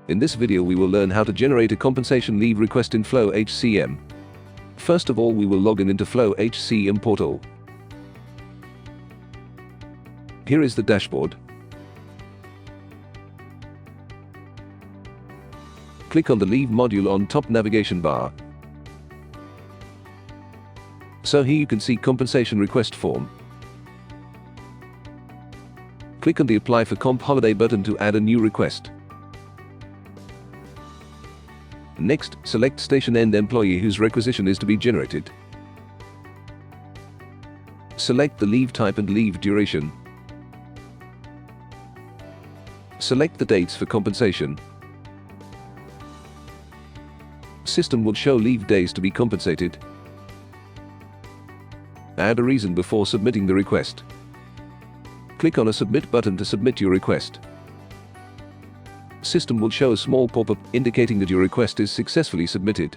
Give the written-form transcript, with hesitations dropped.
In this video we will learn how to generate a compensation leave request in FlowHCM. First of all, we will log in into FlowHCM portal. Here is the dashboard. Click on the Leave module on top navigation bar. So here you can see compensation request form. Click on the Apply for Comp Holiday button to add a new request. Next, select station end employee whose requisition is to be generated. Select the leave type and leave duration. Select the dates for compensation. System will show leave days to be compensated. Add a reason before submitting the request. Click on a Submit button to submit your request. System will show a small pop-up indicating that your request is successfully submitted.